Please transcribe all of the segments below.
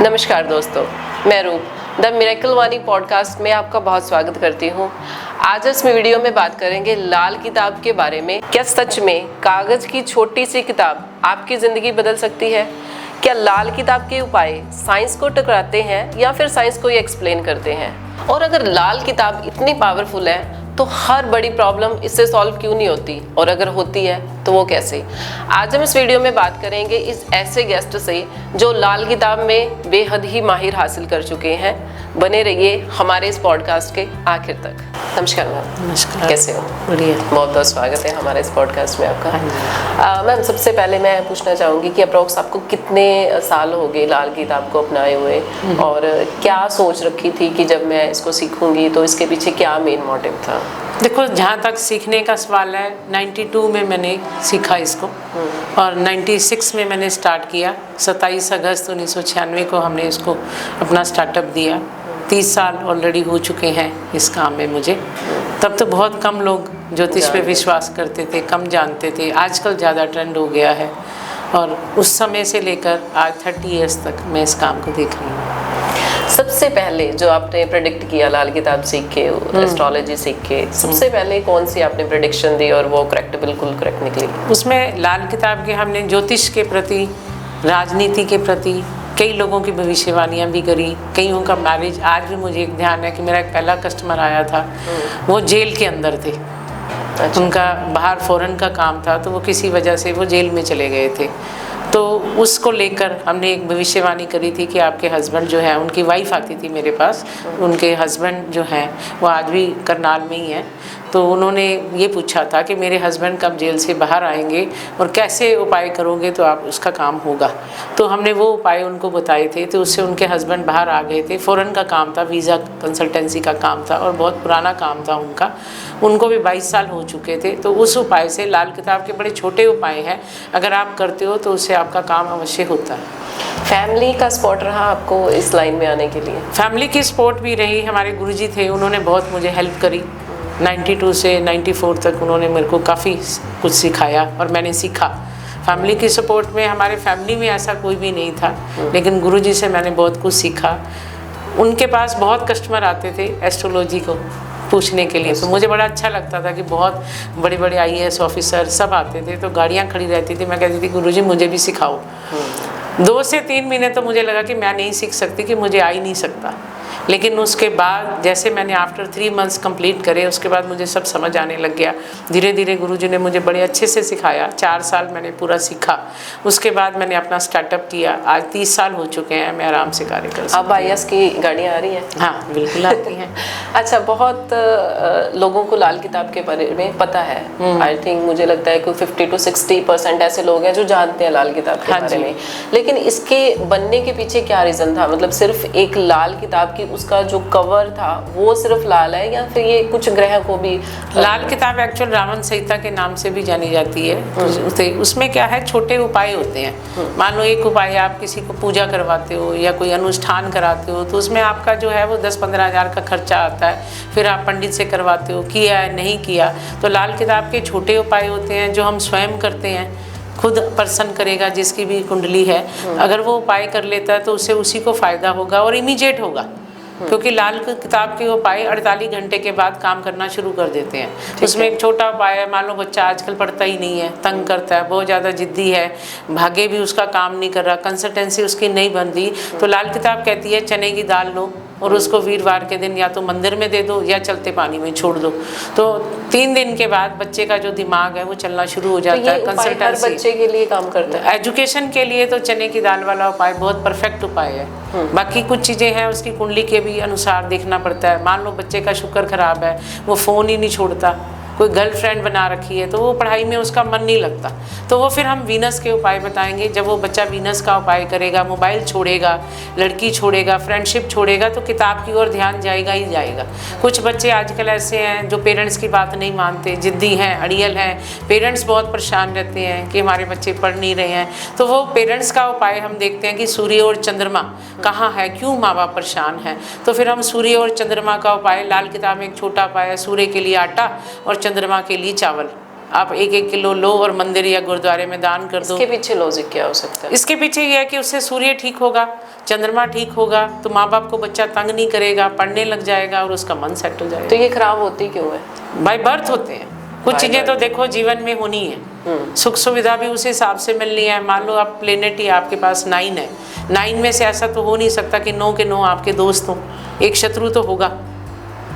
नमस्कार दोस्तों, मैं रूप द मिरेकल वाणी पॉडकास्ट में आपका बहुत स्वागत करती हूँ। आज इस वीडियो में बात करेंगे लाल किताब के बारे में। क्या सच में कागज की छोटी सी किताब आपकी ज़िंदगी बदल सकती है? क्या लाल किताब के उपाय साइंस को टकराते हैं या फिर साइंस को ही एक्सप्लेन करते हैं? और अगर लाल किताब इतनी पावरफुल है तो हर बड़ी प्रॉब्लम इससे सॉल्व क्यों नहीं होती, और अगर होती है तो वो कैसे? आज हम इस वीडियो में बात करेंगे इस ऐसे गेस्ट से जो लाल किताब में बेहद ही माहिर हासिल कर चुके हैं। बने रहिए हमारे इस पॉडकास्ट के आखिर तक। नमस्कार मैम। नमस्कार। कैसे हो? बढ़िया। बहुत बहुत स्वागत है हमारे इस पॉडकास्ट में आपका। मैम, सबसे पहले मैं पूछना चाहूँगी कि अप्रोक्स आपको कितने साल हो गए लाल किताब को अपनाए हुए, और क्या सोच रखी थी कि जब मैं इसको सीखूंगी तो इसके पीछे क्या मेन मोटिव था? देखो, जहाँ तक सीखने का सवाल है, 92 में मैंने सीखा इसको और 96 में मैंने स्टार्ट किया। 27 अगस्त 1996 को हमने इसको अपना स्टार्टअप दिया। 30 साल ऑलरेडी हो चुके हैं इस काम में मुझे। तब तो बहुत कम लोग ज्योतिष पे विश्वास करते थे, कम जानते थे। आजकल ज़्यादा ट्रेंड हो गया है और उस समय से लेकर आज 30 ईयर्स तक मैं इस काम को देख रही हूँ। सबसे पहले जो आपने प्रेडिक्ट किया लाल किताब सीख के, एस्ट्रोलॉजी सीख के, सबसे पहले कौन सी आपने प्रेडिक्शन दी और वो बिल्कुल करेक्ट निकली? उसमें लाल किताब के हमने ज्योतिष के प्रति, राजनीति के प्रति कई लोगों की भविष्यवाणियाँ भी करी। कईयों का मैरिज, आज भी मुझे एक ध्यान है कि मेरा एक पहला कस्टमर आया था, वो जेल के अंदर थे। अच्छा। उनका बाहर फॉरेन का काम था, तो वो किसी वजह से वो जेल में चले गए थे। तो उसको लेकर हमने एक भविष्यवाणी करी थी कि आपके हस्बैंड जो है, उनकी वाइफ आती थी मेरे पास, उनके हस्बैंड जो हैं वो आज भी करनाल में ही हैं। तो उन्होंने ये पूछा था कि मेरे हस्बैंड कब जेल से बाहर आएंगे और कैसे उपाय करोगे तो आप उसका काम होगा। तो हमने वो उपाय उनको बताए थे, तो उससे उनके हस्बैंड बाहर आ गए थे। फ़ॉरेन का काम था, वीज़ा कंसल्टेंसी का काम था और बहुत पुराना काम था उनका। उनको भी 22 साल हो चुके थे। तो उस उपाय से, लाल किताब के बड़े छोटे उपाय हैं, अगर आप करते हो तो उससे आपका काम अवश्य होता है। फैमिली का सपोर्ट रहा आपको इस लाइन में आने के लिए? फैमिली की सपोर्ट भी रही। हमारे गुरुजी थे, उन्होंने बहुत मुझे हेल्प करी। 92 से 94 तक उन्होंने मेरे को काफ़ी कुछ सिखाया और मैंने सीखा। फैमिली की सपोर्ट में, हमारे फैमिली में ऐसा कोई भी नहीं था, लेकिन गुरुजी से मैंने बहुत कुछ सीखा। उनके पास बहुत कस्टमर आते थे एस्ट्रोलॉजी को पूछने के लिए, तो मुझे बड़ा अच्छा लगता था कि बहुत बड़े बड़े IAS ऑफिसर सब आते थे। तो गाड़ियाँ खड़ी रहती थी, मैं कहती थी गुरुजी मुझे भी सिखाओ। 2 से 3 महीने तो मुझे लगा कि मैं नहीं सीख सकती, कि मुझे आ ही नहीं सकता। लेकिन उसके बाद जैसे मैंने आफ्टर 3 मंथ्स कंप्लीट करे, उसके बाद मुझे सब समझ आने लग गया। धीरे धीरे गुरुजी ने मुझे बड़े अच्छे से सिखाया। 4 साल मैंने पूरा सीखा। उसके बाद मैंने अपना स्टार्टअप किया। आज 30 साल हो चुके हैं, मैं आराम से कार्य कर सकती हूँ। अब IAS की गाड़ियाँ आ रही हैं? हाँ, बिल्कुल आती हैं। अच्छा, बहुत लोगों को लाल किताब के बारे में पता है। आई थिंक मुझे लगता है कि 50 to 60% ऐसे लोग हैं जो जानते हैं लाल किताब के बारे में। लेकिन इसके बनने के पीछे क्या रीज़न था? मतलब सिर्फ एक लाल किताब की उसका जो कवर था वो सिर्फ लाल है, या फिर ये कुछ ग्रह को भी? लाल किताब एक्चुअल रावण संहिता के नाम से भी जानी जाती है। उसमें क्या है, छोटे उपाय होते हैं। मान लो एक उपाय, आप किसी को पूजा करवाते हो या कोई अनुष्ठान कराते हो, तो उसमें आपका जो है वो 10-15 हज़ार का खर्चा आता है। फिर आप पंडित से करवाते हो, किया है नहीं किया। तो लाल किताब के छोटे उपाय होते हैं जो हम स्वयं करते हैं। खुद पर्सन करेगा जिसकी भी कुंडली है, अगर वो उपाय कर लेता है तो उससे उसी को फ़ायदा होगा और इमीडिएट होगा, क्योंकि लाल किताब के उपाय 48 घंटे के बाद काम करना शुरू कर देते हैं। उसमें एक छोटा उपाय है, मान लो बच्चा आजकल पढ़ता ही नहीं है, तंग करता है, बहुत ज़्यादा जिद्दी है, भागे भी उसका काम नहीं कर रहा, कंसल्टेंसी उसकी नहीं बन रही, तो लाल किताब कहती है चने की दाल लो और उसको वीरवार के दिन या तो मंदिर में दे दो या चलते पानी में छोड़ दो। तो 3 दिन के बाद बच्चे का जो दिमाग है वो चलना शुरू हो जाता है। कंसल्टेंसी हर बच्चे के लिए काम करता है। एजुकेशन के लिए तो चने की दाल वाला उपाय बहुत परफेक्ट उपाय है। बाकी कुछ चीज़ें हैं उसकी कुंडली के भी अनुसार देखना पड़ता है। मान लो बच्चे का शुक्र खराब है, वो फ़ोन ही नहीं छोड़ता, कोई गर्लफ्रेंड बना रखी है, तो वो पढ़ाई में उसका मन नहीं लगता, तो वो फिर हम वीनस के उपाय बताएंगे। जब वो बच्चा वीनस का उपाय करेगा, मोबाइल छोड़ेगा, लड़की छोड़ेगा, फ्रेंडशिप छोड़ेगा, तो किताब की ओर ध्यान जाएगा ही जाएगा। कुछ बच्चे आजकल ऐसे हैं जो पेरेंट्स की बात नहीं मानते, जिद्दी हैं, अड़ियल हैं, पेरेंट्स बहुत परेशान रहते हैं कि हमारे बच्चे पढ़ नहीं रहे हैं, तो वो पेरेंट्स का उपाय हम देखते हैं कि सूर्य और चंद्रमा कहाँ है, क्यों माँ बाप परेशान हैं, तो फिर हम सूर्य और चंद्रमा का उपाय, लाल किताब में एक छोटा उपाय है, सूर्य के लिए आटा और चंद्रमा के लिए चावल, आप 1-1 किलो लो और मंदिर या गुरुद्वारे में दान कर दो। इसके पीछे लॉजिक क्या हो सकता है? इसके पीछे ये है कि उससे सूर्य ठीक होगा, चंद्रमा ठीक होगा, तो माँ बाप को बच्चा तंग नहीं करेगा, पढ़ने लग जाएगा और उसका मन सेट हो जाएगा। तो ये खराब होती क्यों है? बाय बर्थ होते हैं कुछ चीज़ें, तो देखो जीवन में होनी है, सुख सुविधा भी उस हिसाब से मिलनी है। मान लो आप प्लेनेट ही आपके पास 9 है, 9 में से ऐसा तो हो नहीं सकता कि 9 के 9 आपके दोस्त हों, एक शत्रु तो होगा।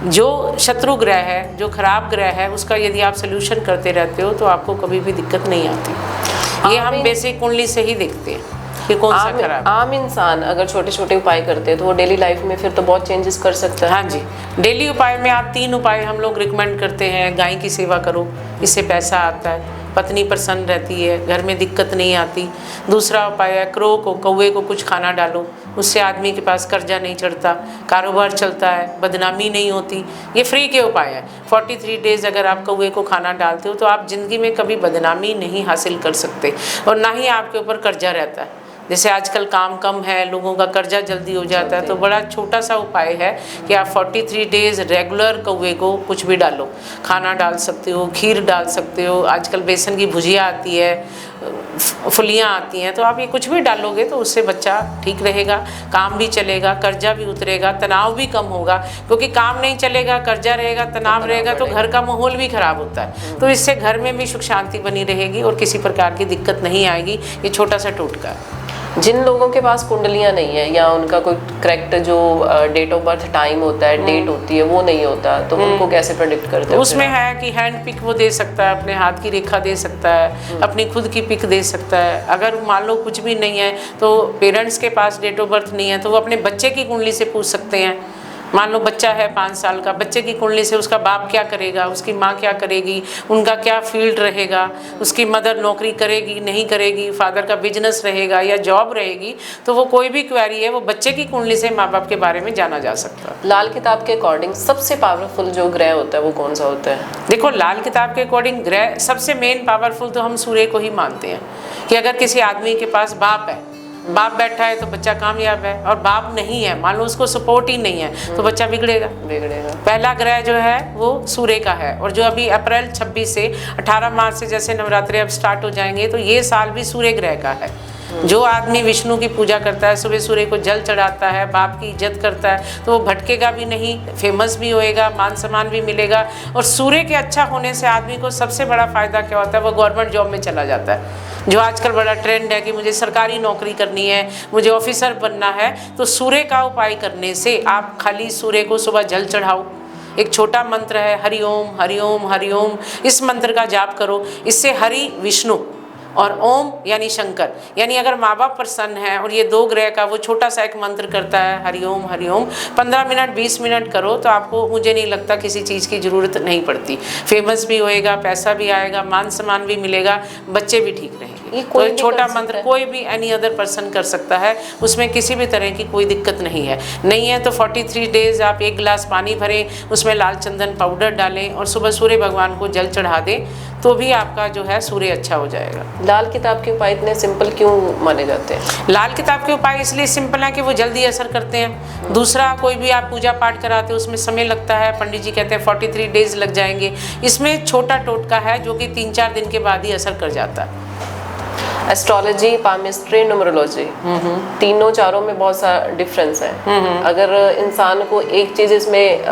जो शत्रु ग्रह है, जो खराब ग्रह है, उसका यदि आप सोल्यूशन करते रहते हो तो आपको कभी भी दिक्कत नहीं आती। ये हम बेसिक कुंडली से ही देखते हैं कि कौन सा खराब। आम इंसान अगर छोटे छोटे उपाय करते हैं तो वो डेली लाइफ में फिर तो बहुत चेंजेस कर सकता है। हाँ जी, डेली उपाय में आप 3 उपाय हम लोग रिकमेंड करते हैं। गाय की सेवा करो, इससे पैसा आता है, पत्नी प्रसन्न रहती है, घर में दिक्कत नहीं आती। दूसरा उपाय है क्रो को, कौवे को कुछ खाना डालो, उससे आदमी के पास कर्जा नहीं चढ़ता, कारोबार चलता है, बदनामी नहीं होती। ये फ्री के उपाय है। 43 डेज अगर आप कौवे को खाना डालते हो तो आप ज़िंदगी में कभी बदनामी नहीं हासिल कर सकते और ना ही आपके ऊपर कर्जा रहता है। जैसे आजकल काम कम है, लोगों का कर्जा जल्दी हो जाता है, तो बड़ा छोटा सा उपाय है कि आप 43 डेज रेगुलर कौवे को कुछ भी डालो, खाना डाल सकते हो, खीर डाल सकते हो, आजकल बेसन की भुजिया आती है, फलियाँ आती हैं, तो आप ये कुछ भी डालोगे तो उससे बच्चा ठीक रहेगा, काम भी चलेगा, कर्जा भी उतरेगा, तनाव भी कम होगा। क्योंकि काम नहीं चलेगा, कर्जा रहेगा, तनाव रहेगा तो घर का माहौल भी खराब होता है। तो इससे घर में भी सुख शांति बनी रहेगी और किसी प्रकार की दिक्कत नहीं आएगी। ये छोटा सा टोटका है। जिन लोगों के पास कुंडलियां नहीं है या उनका कोई करेक्ट जो डेट ऑफ बर्थ टाइम होता है, डेट होती है, वो नहीं होता, तो उनको कैसे प्रेडिक्ट करते हैं? उसमें है कि हैंड पिक वो दे सकता है, अपने हाथ की रेखा दे सकता है, अपनी खुद की पिक दे सकता है। अगर मान लो कुछ भी नहीं है तो पेरेंट्स के पास डेट ऑफ बर्थ नहीं है तो वो अपने बच्चे की कुंडली से पूछ सकते हैं। मान लो बच्चा है 5 साल का, बच्चे की कुंडली से उसका बाप क्या करेगा, उसकी माँ क्या करेगी, उनका क्या फील्ड रहेगा, उसकी मदर नौकरी करेगी नहीं करेगी, फादर का बिजनेस रहेगा या जॉब रहेगी, तो वो कोई भी क्वेरी है वो बच्चे की कुंडली से माँ बाप के बारे में जाना जा सकता है। लाल किताब के अकॉर्डिंग सबसे पावरफुल जो ग्रह होता है वो कौन सा होता है? देखो, लाल किताब के अकॉर्डिंग ग्रह सबसे मेन पावरफुल तो हम सूर्य को ही मानते हैं कि अगर किसी आदमी के पास बाप है, बाप बैठा है तो बच्चा कामयाब है, और बाप नहीं है, मान लो उसको सपोर्ट ही नहीं है, तो बच्चा बिगड़ेगा। पहला ग्रह जो है वो सूर्य का है, और जो अभी अप्रैल 26 से 18 मार्च से जैसे नवरात्रि अब स्टार्ट हो जाएंगे तो ये साल भी सूर्य ग्रह का है। जो आदमी विष्णु की पूजा करता है, सुबह सूर्य को जल चढ़ाता है, बाप की इज्जत करता है, तो वो भटकेगा भी नहीं, फेमस भी होएगा, मान सम्मान भी मिलेगा। और सूर्य के अच्छा होने से आदमी को सबसे बड़ा फायदा क्या होता है, वो गवर्नमेंट जॉब में चला जाता है। जो आजकल बड़ा ट्रेंड है कि मुझे सरकारी नौकरी करनी है, मुझे ऑफिसर बनना है, तो सूर्य का उपाय करने से आप खाली सूर्य को सुबह जल चढ़ाओ। एक छोटा मंत्र है, हरिओम हरिओम हरिओम, इस मंत्र का जाप करो। इससे हरि विष्णु और ओम यानी शंकर, यानी अगर माँ बाप प्रसन्न है और ये 2 ग्रह का वो छोटा सा एक मंत्र करता है हरिओम हरिओम, 15 मिनट 20 मिनट करो तो आपको, मुझे नहीं लगता किसी चीज़ की ज़रूरत नहीं पड़ती। फेमस भी होएगा, पैसा भी आएगा, मान सम्मान भी मिलेगा, बच्चे भी ठीक रहेंगे। तो छोटा मंत्र कोई भी एनी अदर पर्सन कर सकता है, उसमें किसी भी तरह की कोई दिक्कत नहीं है। नहीं है तो 43 डेज आप 1 गिलास पानी भरें, उसमें लाल चंदन पाउडर डालें और सुबह सूर्य भगवान को जल चढ़ा दें, तो भी आपका जो है सूर्य अच्छा हो जाएगा। लाल किताब के उपाय इतने सिंपल क्यों माने जाते हैं? लाल किताब के उपाय इसलिए सिंपल है कि वो जल्दी असर करते हैं। दूसरा, कोई भी आप पूजा पाठ कराते हो उसमें समय लगता है, पंडित जी कहते हैं 43 डेज लग जाएंगे। इसमें छोटा टोटका है जो कि 3-4 दिन के बाद ही असर कर जाता है। एस्ट्रोलॉजी, पामिस्ट्री, न्यूमरोलॉजी, तीनों चारों में बहुत सा डिफरेंस है। अगर इंसान को एक चीज इसमें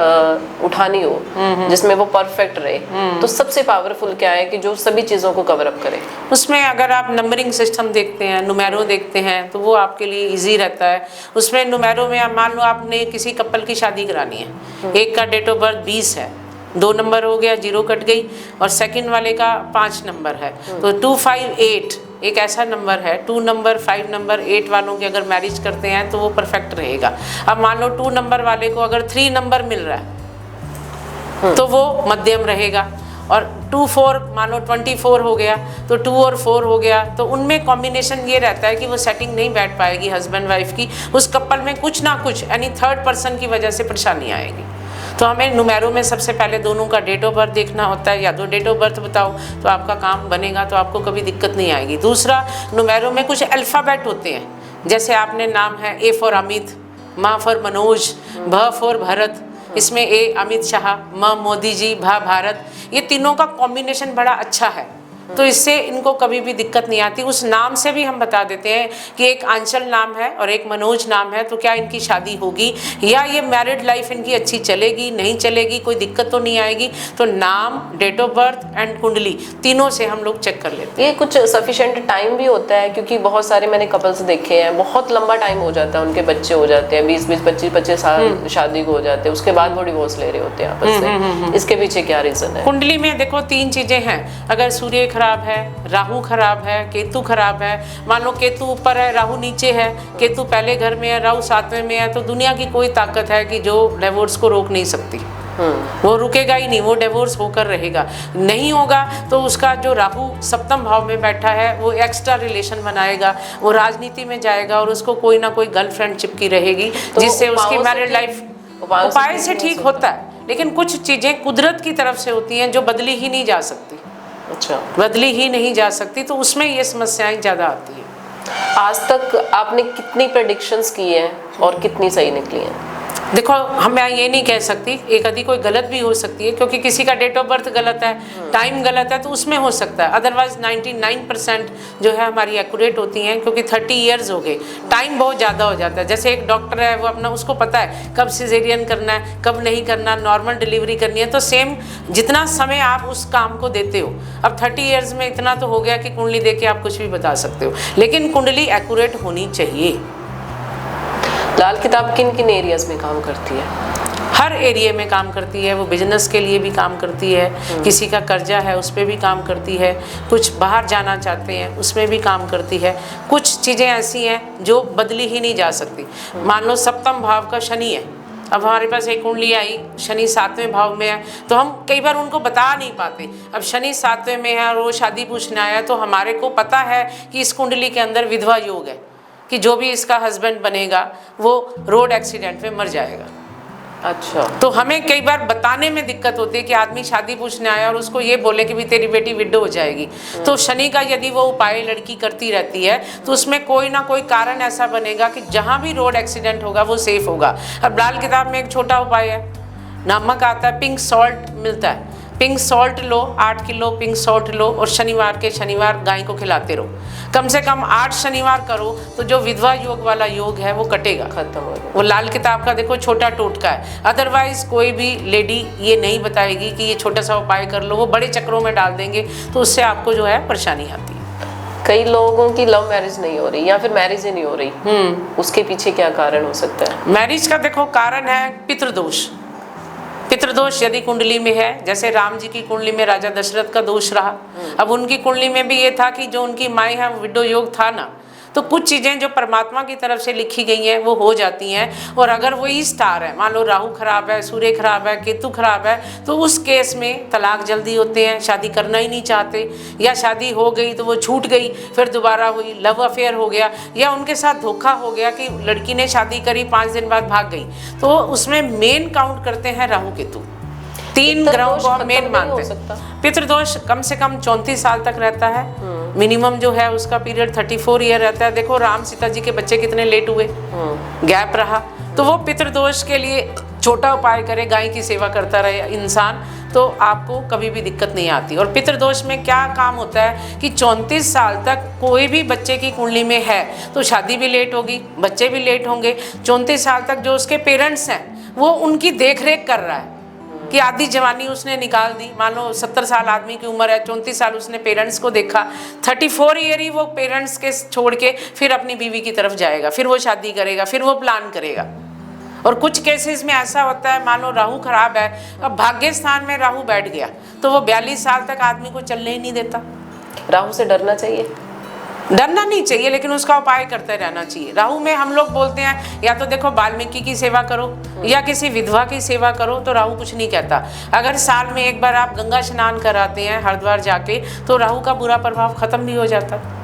उठानी हो जिसमें वो परफेक्ट रहे, तो सबसे पावरफुल क्या है कि जो सभी चीजों को कवर अप करे? उसमें अगर आप नंबरिंग सिस्टम देखते हैं, नुमेरो देखते हैं, तो वो आपके लिए इजी रहता है। उसमें नुमेरो में आप मान लो आपने किसी कपल की शादी करानी है, एक का डेट ऑफ बर्थ 20 है, 2 नंबर हो गया, 0 कट गई, और सेकंड वाले का 5 नंबर है, तो 258 एक ऐसा नंबर है। 2 नंबर, 5 नंबर, 8 वालों की अगर मैरिज करते हैं तो वो परफेक्ट रहेगा। अब मान लो 2 नंबर वाले को अगर 3 नंबर मिल रहा है तो वो मध्यम रहेगा, और 2-4 मान लो 24 हो गया तो 2 और 4 हो गया, तो उनमें कॉम्बिनेशन ये रहता है कि वो सेटिंग नहीं बैठ पाएगी हस्बैंड वाइफ की, उस कपल में कुछ ना कुछ यानी थर्ड पर्सन की वजह से परेशानी आएगी। तो हमें नुमेरो में सबसे पहले दोनों का डेट ऑफ बर्थ देखना होता है, या तो डेट ऑफ बर्थ बताओ तो आपका काम बनेगा, तो आपको कभी दिक्कत नहीं आएगी। दूसरा, नुमेरो में कुछ अल्फ़ाबेट होते हैं, जैसे आपने नाम है A फॉर अमित, म फॉर मनोज, भ फॉर भरत, इसमें ए अमित शाह, म मोदी जी, भा भारत, ये तीनों का कॉम्बिनेशन बड़ा अच्छा है, तो इससे इनको कभी भी दिक्कत नहीं आती। उस नाम से भी हम बता देते हैं कि एक आंचल नाम है और एक मनोज नाम है, तो क्या इनकी शादी होगी या ये मैरिड लाइफ इनकी अच्छी चलेगी नहीं चलेगी, कोई दिक्कत तो नहीं आएगी। तो नाम, डेट ऑफ बर्थ एंड कुंडली, तीनों से हम लोग चेक कर लेते हैं। ये कुछ सफिशिएंट टाइम भी होता है, क्योंकि बहुत सारे मैंने कपल्स देखे हैं, बहुत लंबा टाइम हो जाता है, उनके बच्चे हो जाते हैं 20-20, 25-25 साल शादी को हो जाते हैं, उसके बाद वो डिवोर्स ले रहे होते हैं आपस में। इसके पीछे क्या रीजन है? कुंडली में देखो 3 चीजें हैं। अगर सूर्य खराब है, राहु खराब है, केतु खराब है, मान लो केतु ऊपर है, राहु नीचे है, केतु पहले घर में है, राहु 7वें में है, तो दुनिया की कोई ताकत है कि जो डिवोर्स को रोक नहीं सकती। वो रुकेगा ही नहीं, वो डिवोर्स होकर रहेगा। नहीं होगा तो उसका जो राहु 7वें भाव में बैठा है वो एक्स्ट्रा रिलेशन बनाएगा, वो राजनीति में जाएगा और उसको कोई ना कोई गर्लफ्रेंड चिपकी रहेगी, जिससे उसकी मैरिड लाइफ उपाय से ठीक होता है। लेकिन कुछ चीजें कुदरत की तरफ से होती हैं जो बदली ही नहीं जा सकती। अच्छा, बदली ही नहीं जा सकती, तो उसमें ये समस्याएं ज़्यादा आती हैं। आज तक आपने कितनी प्रेडिक्शंस की हैं और कितनी सही निकली हैं? देखो, मैं ये नहीं कह सकती, एक आधी कोई गलत भी हो सकती है, क्योंकि किसी का डेट ऑफ बर्थ गलत है, टाइम गलत है, तो उसमें हो सकता है। अदरवाइज 99% जो है हमारी एक्यूरेट होती हैं, क्योंकि 30 ईयर्स हो गए, टाइम बहुत ज़्यादा हो जाता है। जैसे एक डॉक्टर है, वो अपना उसको पता है कब सिजेरियन करना है, कब नहीं करना, नॉर्मल डिलीवरी करनी है, तो सेम जितना समय आप उस काम को देते हो, अब 30 ईयर्स में इतना तो हो गया कि कुंडली देख के आप कुछ भी बता सकते हो, लेकिन कुंडली एक्यूरेट होनी चाहिए। लाल किताब किन किन एरियाज में काम करती है? हर एरिया में काम करती है। वो बिजनेस के लिए भी काम करती है, किसी का कर्जा है उस पर भी काम करती है, कुछ बाहर जाना चाहते हैं उसमें भी काम करती है। कुछ चीज़ें ऐसी हैं जो बदली ही नहीं जा सकती। मान लो 7वें भाव का शनि है, अब हमारे पास एक कुंडली आई, शनि 7वें भाव में है, तो हम कई बार उनको बता नहीं पाते। अब शनि 7वें में है और वो शादी पूछने आया, तो हमारे को पता है कि इस कुंडली के अंदर विधवा योग है, कि जो भी इसका हस्बैंड बनेगा वो रोड एक्सीडेंट में मर जाएगा। अच्छा, तो हमें कई बार बताने में दिक्कत होती है कि आदमी शादी पूछने आया और उसको ये बोले कि भी तेरी बेटी विडो हो जाएगी। तो शनि का यदि वो उपाय लड़की करती रहती है, तो उसमें कोई ना कोई कारण ऐसा बनेगा कि जहाँ भी रोड एक्सीडेंट होगा वो सेफ होगा। अब लाल किताब में एक छोटा उपाय है, नमक आता है, पिंक सॉल्ट मिलता है, पिंक सॉल्ट लो, 8 किलो पिंक सॉल्ट लो और शनिवार के शनिवार गाय को खिलाते रहो। कम से कम 8 शनिवार करो, तो जो विधवा योग वाला योग है वो कटेगा, खत्म हो गया। वो लाल किताब का देखो छोटा टोटका है। अदरवाइज कोई भी लेडी ये नहीं बताएगी कि ये छोटा सा उपाय कर लो, वो बड़े चक्रों में डाल देंगे, तो उससे आपको जो है परेशानी आती है। कई लोगों की लव मैरिज नहीं हो रही या फिर मैरिज ही नहीं हो रही, उसके पीछे क्या कारण हो सकता है? मैरिज का देखो कारण है पितृदोष। पितृदोष यदि कुंडली में है, जैसे राम जी की कुंडली में राजा दशरथ का दोष रहा, अब उनकी कुंडली में भी ये था कि जो उनकी माई है विडो योग था ना, तो कुछ चीज़ें जो परमात्मा की तरफ से लिखी गई हैं वो हो जाती हैं। और अगर वही स्टार है, मान लो राहु खराब है, सूर्य खराब है, केतु खराब है, तो उस केस में तलाक जल्दी होते हैं, शादी करना ही नहीं चाहते, या शादी हो गई तो वो छूट गई, फिर दोबारा हुई, लव अफेयर हो गया, या उनके साथ धोखा हो गया कि लड़की ने शादी करी 5 दिन बाद भाग गई। तो उसमें मेन काउंट करते हैं राहु केतु, 3 ग्रहों को मेन मानते हैं। पितृदोष कम से कम 34 साल तक रहता है, मिनिमम जो है उसका पीरियड 34 ईयर रहता है। देखो राम सीता जी के बच्चे कितने लेट हुए, गैप रहा, तो वो पितृदोष के लिए छोटा उपाय करे, गाय की सेवा करता रहे इंसान, तो आपको कभी भी दिक्कत नहीं आती। और पितृदोष में क्या काम होता है कि 34 साल तक कोई भी बच्चे की कुंडली में है तो शादी भी लेट होगी, बच्चे भी लेट होंगे। 34 साल तक जो उसके पेरेंट्स हैं वो उनकी देख रेख कर रहा है कि आधी जवानी उसने निकाल दी। मान लो 70 साल आदमी की उम्र है, 34 साल उसने पेरेंट्स को देखा, 34 ईयर ही वो पेरेंट्स के छोड़ के फिर अपनी बीवी की तरफ जाएगा, फिर वो शादी करेगा, फिर वो प्लान करेगा। और कुछ केसेस में ऐसा होता है, मान लो राहु खराब है, अब भाग्य स्थान में राहु बैठ गया तो वो 42 साल तक आदमी को चलने ही नहीं देता। राहु से डरना चाहिए? डरना नहीं चाहिए, लेकिन उसका उपाय करते रहना चाहिए। राहु में हम लोग बोलते हैं या तो देखो वाल्मीकि की सेवा करो या किसी विधवा की सेवा करो, तो राहु कुछ नहीं कहता। अगर साल में एक बार आप गंगा स्नान कराते हैं हरिद्वार जाके, तो राहु का बुरा प्रभाव खत्म भी हो जाता है।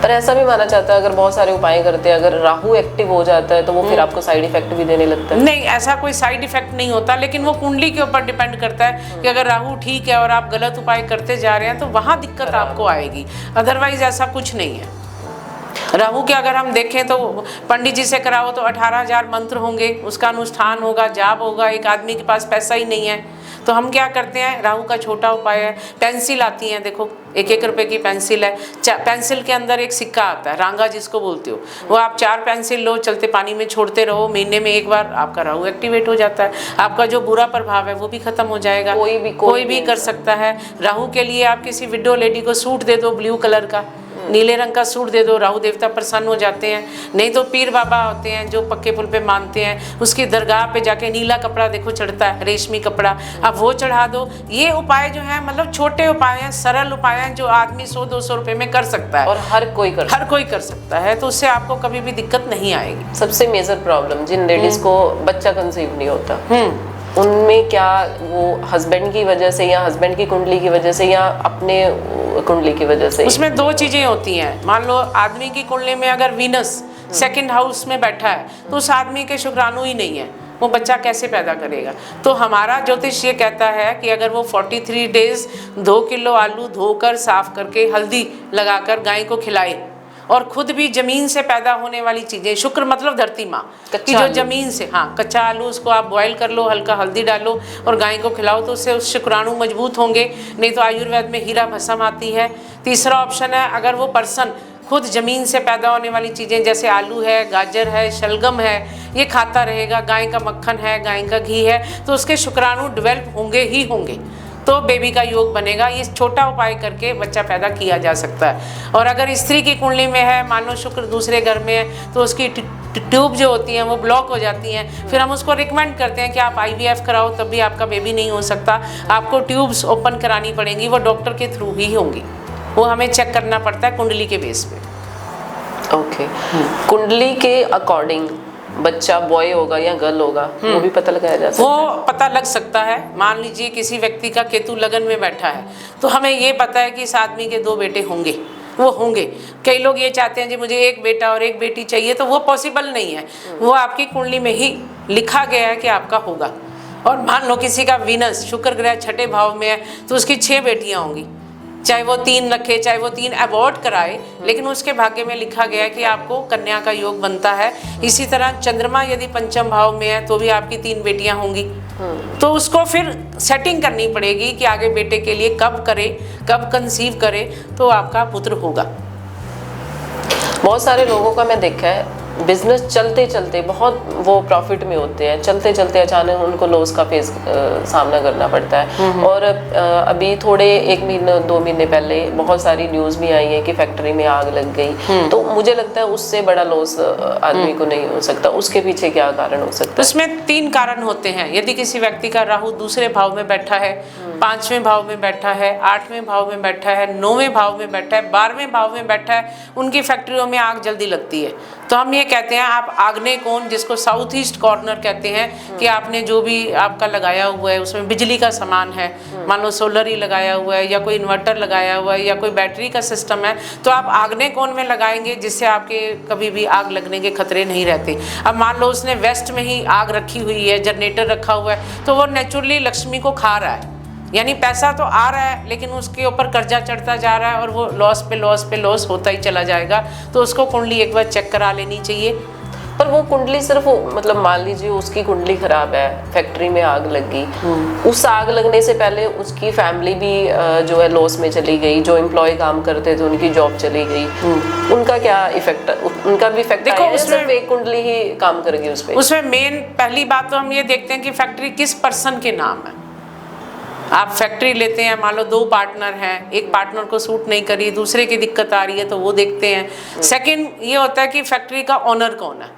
पर ऐसा भी माना जाता है अगर बहुत सारे उपाय करते हैं, अगर राहु एक्टिव हो जाता है तो वो फिर आपको साइड इफेक्ट भी देने लगता है? नहीं, ऐसा कोई साइड इफेक्ट नहीं होता, लेकिन वो कुंडली के ऊपर डिपेंड करता है कि अगर राहु ठीक है और आप गलत उपाय करते जा रहे हैं तो वहाँ दिक्कत आपको आएगी, अदरवाइज ऐसा कुछ नहीं है। राहु के अगर हम देखें तो पंडित जी से कराओ तो 18,000 मंत्र होंगे, उसका अनुष्ठान होगा, जाप होगा। एक आदमी के पास पैसा ही नहीं है तो हम क्या करते हैं, राहु का छोटा उपाय है, पेंसिल आती है, देखो 1-1 रुपए की पेंसिल है, पेंसिल के अंदर एक सिक्का आता है, रांगा जिसको बोलते हो, वो आप 4 पेंसिल लो, चलते पानी में छोड़ते रहो, महीने में एक बार आपका राहु एक्टिवेट हो जाता है, आपका जो बुरा प्रभाव है वो भी खत्म हो जाएगा। कोई भी कर सकता है। राहु के लिए आप किसी विडो लेडी को सूट दे दो ब्लू कलर का, नीले रंग का सूट दे दो, राहु देवता प्रसन्न हो जाते हैं। नहीं तो पीर बाबा होते हैं जो पक्के पुल पे मानते हैं, उसकी दरगाह पे जाके नीला कपड़ा देखो चढ़ता है, रेशमी कपड़ा, आप वो चढ़ा दो। ये उपाय जो है मतलब छोटे उपाय हैं, सरल उपाय हैं जो आदमी 100-200 रुपए में कर सकता है और हर कोई कर सकता है, तो उससे आपको कभी भी दिक्कत नहीं आएगी। सबसे मेजर प्रॉब्लम जिन लेडीज को बच्चा कंसीव नहीं होता, उनमें क्या वो हस्बैंड की वजह से या हस्बैंड की कुंडली की वजह से या अपने कुंडली की वजह से? उसमें 2 चीजें होती हैं। मान लो आदमी की कुंडली में अगर वीनस 2nd हाउस में बैठा है तो उस आदमी के शुक्राणु ही नहीं है, वो बच्चा कैसे पैदा करेगा? तो हमारा ज्योतिष ये कहता है कि अगर वो 43 डेज 2 किलो आलू धोकर साफ करके हल्दी लगाकर गाय को खिलाए और खुद भी जमीन से पैदा होने वाली चीजें, शुक्र मतलब धरती माँ की जो जमीन से, हाँ कच्चा आलू, उसको आप बॉईल कर लो, हल्का हल्दी डालो और गाय को खिलाओ तो उससे शुक्राणु मजबूत होंगे। नहीं तो आयुर्वेद में हीरा भस्म आती है। तीसरा ऑप्शन है, अगर वो पर्सन खुद जमीन से पैदा होने वाली चीज़ें जैसे आलू है, गाजर है, शलगम है, ये खाता रहेगा, गाय का मक्खन है, गाय का घी है, तो उसके शुक्राणु डेवलप होंगे ही होंगे, तो बेबी का योग बनेगा। ये छोटा उपाय करके बच्चा पैदा किया जा सकता है। और अगर स्त्री की कुंडली में है, मान लो शुक्र दूसरे घर में है, तो उसकी ट्यूब जो होती हैं वो ब्लॉक हो जाती हैं, फिर हम उसको रिकमेंड करते हैं कि आप IVF कराओ, तब भी आपका बेबी नहीं हो सकता, आपको ट्यूब्स ओपन करानी पड़ेंगी, वो डॉक्टर के थ्रू ही होंगी, वो हमें चेक करना पड़ता है कुंडली के बेस पे। ओके, कुंडली के अकॉर्डिंग बच्चा बॉय होगा या गर्ल होगा वो भी पता लगाया जा सकता है? वो पता लग सकता है। मान लीजिए किसी व्यक्ति का केतु लगन में बैठा है तो हमें ये पता है कि इस आदमी के 2 बेटे होंगे, वो होंगे। कई लोग ये चाहते हैं जी मुझे 1 बेटा और 1 बेटी चाहिए, तो वो पॉसिबल नहीं है, वो आपकी कुंडली में ही लिखा गया है कि आपका होगा। और मान लो किसी का वीनस शुक्र ग्रह 6ठे भाव में है तो उसकी 6 बेटियां होंगी, चाहे वो 3 रखे, चाहे वो 3 अबॉर्ट कराए, लेकिन उसके भाग्य में लिखा गया है कि आपको कन्या का योग बनता है। इसी तरह चंद्रमा यदि 5म भाव में है तो भी आपकी 3 बेटियां होंगी। तो उसको फिर सेटिंग करनी पड़ेगी कि आगे बेटे के लिए कब करे, कब कंसीव करे तो आपका पुत्र होगा। बहुत सारे लोगों का मैं देखा है बिजनेस चलते चलते बहुत वो प्रॉफिट में होते हैं, चलते चलते अचानक उनको लॉस का सामना करना पड़ता है। और अभी थोड़े 1 महीने 2 महीने पहले बहुत सारी न्यूज़ भी आई है कि फैक्ट्री में आग लग गई, तो मुझे लगता है उससे बड़ा लॉस आदमी को नहीं हो सकता। उसके पीछे क्या कारण हो सकता है? उसमें 3 कारण होते हैं। यदि किसी व्यक्ति का राहु दूसरे भाव में बैठा है, 5वें भाव में बैठा है, 8वें भाव में बैठा है, 9वें भाव में बैठा है, 12वें भाव में बैठा है, उनकी फैक्ट्रियों में आग जल्दी लगती है। तो हम ये कहते हैं आप आग्नेय कोण, जिसको साउथ ईस्ट कॉर्नर कहते हैं, कि आपने जो भी आपका लगाया हुआ है उसमें बिजली का सामान है, मान लो सोलर ही लगाया हुआ है या कोई इन्वर्टर लगाया हुआ है या कोई बैटरी का सिस्टम है, तो आप आग्नेय कोण में लगाएंगे जिससे आपके कभी भी आग लगने के खतरे नहीं रहते। अब मान लो उसने वेस्ट में ही आग रखी हुई है, जनरेटर रखा हुआ है, तो वो नेचुरली लक्ष्मी को खा रहा है, यानी पैसा तो आ रहा है लेकिन उसके ऊपर कर्जा चढ़ता जा रहा है और वो लॉस पे लॉस पे लॉस होता ही चला जाएगा। तो उसको कुंडली एक बार चेक करा लेनी चाहिए। पर वो कुंडली सिर्फ मतलब मान लीजिए उसकी कुंडली खराब है, फैक्ट्री में आग लग गई, उस आग लगने से पहले उसकी फैमिली भी जो है लॉस में चली गई, जो एम्प्लॉय काम करते थे उनकी जॉब चली गई, उनका क्या इफेक्ट? उनका भी इफेक्ट देखो, उसमें एक कुंडली ही काम करेगी उस पे? उसमें मेन पहली बात तो हम ये देखते हैं कि फैक्ट्री किस पर्सन के नाम है। आप फैक्ट्री लेते हैं, मान लो 2 पार्टनर हैं, एक पार्टनर को सूट नहीं करी, दूसरे की दिक्कत आ रही है, तो वो देखते हैं। सेकंड ये होता है कि फैक्ट्री का ओनर कौन है।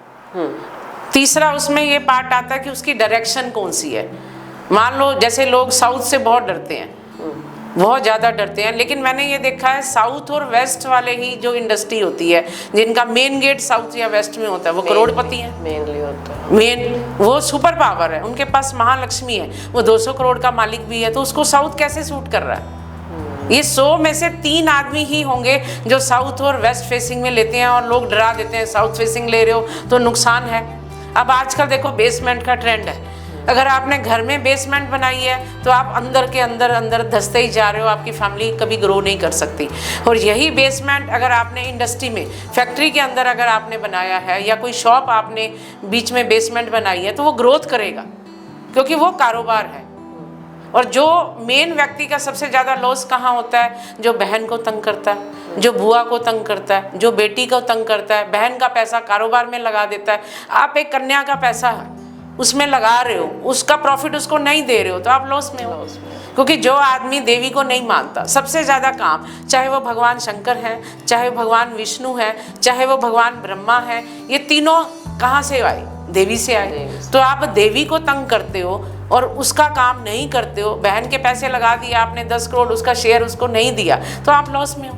तीसरा उसमें ये पार्ट आता है कि उसकी डायरेक्शन कौन सी है। मान लो जैसे लोग साउथ से बहुत डरते हैं, बहुत ज़्यादा डरते हैं, लेकिन मैंने ये देखा है साउथ और वेस्ट वाले ही जो इंडस्ट्री होती है जिनका मेन गेट साउथ या वेस्ट में होता है वो करोड़पति हैं, मेनली होता है, मेन वो सुपर पावर है, उनके पास महालक्ष्मी है, वो 200 करोड़ का मालिक भी है, तो उसको साउथ कैसे सूट कर रहा है? ये 100 में से 3 आदमी ही होंगे जो साउथ और वेस्ट फेसिंग में लेते हैं, और लोग डरा देते हैं साउथ फेसिंग ले रहे हो तो नुकसान है। अब आजकल देखो बेसमेंट का ट्रेंड है, अगर आपने घर में बेसमेंट बनाई है तो आप अंदर के अंदर अंदर धंसते ही जा रहे हो, आपकी फैमिली कभी ग्रो नहीं कर सकती। और यही बेसमेंट अगर आपने इंडस्ट्री में, फैक्ट्री के अंदर अगर आपने बनाया है, या कोई शॉप आपने बीच में बेसमेंट बनाई है, तो वो ग्रोथ करेगा, क्योंकि वो कारोबार है। और जो मेन व्यक्ति का सबसे ज़्यादा लॉस कहाँ होता है? जो बहन को तंग करता है, जो बुआ को तंग करता है, जो बेटी को तंग करता है, बहन का पैसा कारोबार में लगा देता है। आप एक कन्या का पैसा है उसमें लगा रहे हो, उसका प्रॉफिट उसको नहीं दे रहे हो, तो आप लॉस में हो। क्योंकि जो आदमी देवी को नहीं मानता, सबसे ज़्यादा काम, चाहे वो भगवान शंकर हैं, चाहे वो भगवान विष्णु हैं, चाहे वो भगवान ब्रह्मा हैं, ये तीनों कहाँ से आए? देवी से आए। तो आप देवी को तंग करते हो और उसका काम नहीं करते हो। बहन के पैसे लगा दिए आपने 10 करोड़, उसका शेयर उसको नहीं दिया, तो आप लॉस में हो।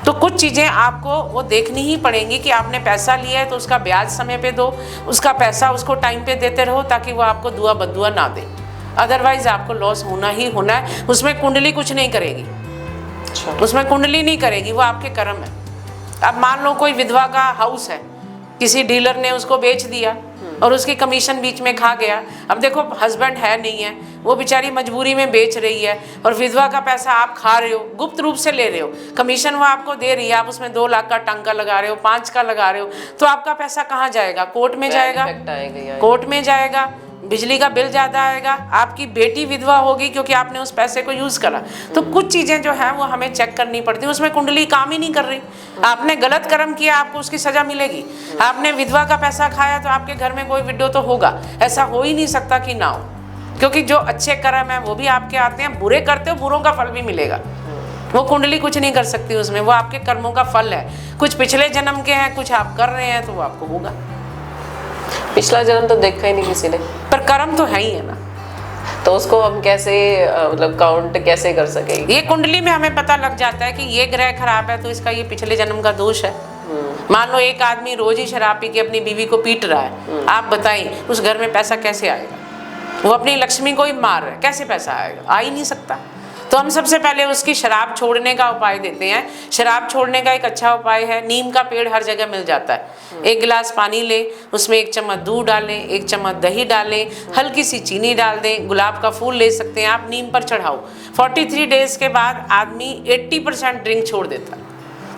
तो कुछ चीज़ें आपको वो देखनी ही पड़ेंगी कि आपने पैसा लिया है तो उसका ब्याज समय पे दो, उसका पैसा उसको टाइम पे देते रहो, ताकि वो आपको दुआ बदुआ ना दे। अदरवाइज आपको लॉस होना ही होना है। उसमें कुंडली कुछ नहीं करेगी, उसमें कुंडली नहीं करेगी, वो आपके कर्म है। अब मान लो कोई विधवा का हाउस है, किसी डीलर ने उसको बेच दिया और उसकी कमीशन बीच में खा गया। अब देखो हस्बैंड है नहीं है, वो बेचारी मजबूरी में बेच रही है, और विधवा का पैसा आप खा रहे हो, गुप्त रूप से ले रहे हो। कमीशन वो आपको दे रही है, आप उसमें 2 लाख का टांका लगा रहे हो, 5 का लगा रहे हो, तो आपका पैसा कहाँ जाएगा? कोर्ट में जाएगा, कोर्ट में जाएगा, बिजली का बिल ज़्यादा आएगा, आपकी बेटी विधवा होगी क्योंकि आपने उस पैसे को यूज़ करा। तो कुछ चीज़ें जो हैं वो हमें चेक करनी पड़ती हैं, उसमें कुंडली काम ही नहीं कर रही। आपने गलत कर्म किया, आपको उसकी सज़ा मिलेगी। आपने विधवा का पैसा खाया तो आपके घर में कोई विडो तो होगा, ऐसा हो ही नहीं सकता कि ना हो, क्योंकि जो अच्छे कर्म हैं वो भी आपके आते हैं, बुरे करते हो बुरों का फल भी मिलेगा। वो कुंडली कुछ नहीं कर सकती उसमें, वो आपके कर्मों का फल है। कुछ पिछले जन्म के हैं, कुछ आप कर रहे हैं, तो वो आपको होगा। पिछला जन्म तो देखा ही नहीं किसी ने, पर कर्म तो है ही है ना, तो उसको हम कैसे मतलब काउंट कैसे कर सकेंगे? ये कुंडली में हमें पता लग जाता है कि ये ग्रह खराब है तो इसका ये पिछले जन्म का दोष है। मान लो एक आदमी रोज ही शराब पी के अपनी बीवी को पीट रहा है, आप बताइए उस घर में पैसा कैसे आएगा? वो अपनी लक्ष्मी को ही मार रहा है, कैसे पैसा आएगा? आ ही नहीं सकता। तो हम सबसे पहले उसकी शराब छोड़ने का उपाय देते हैं। शराब छोड़ने का एक अच्छा उपाय है, नीम का पेड़ हर जगह मिल जाता है। 1 गिलास पानी ले, उसमें 1 चम्मच दूध डालें, 1 चम्मच दही डालें, हल्की सी चीनी डाल दें, गुलाब का फूल ले सकते हैं आप, नीम पर चढ़ाओ। 43 डेज के बाद आदमी 80% ड्रिंक छोड़ देता है,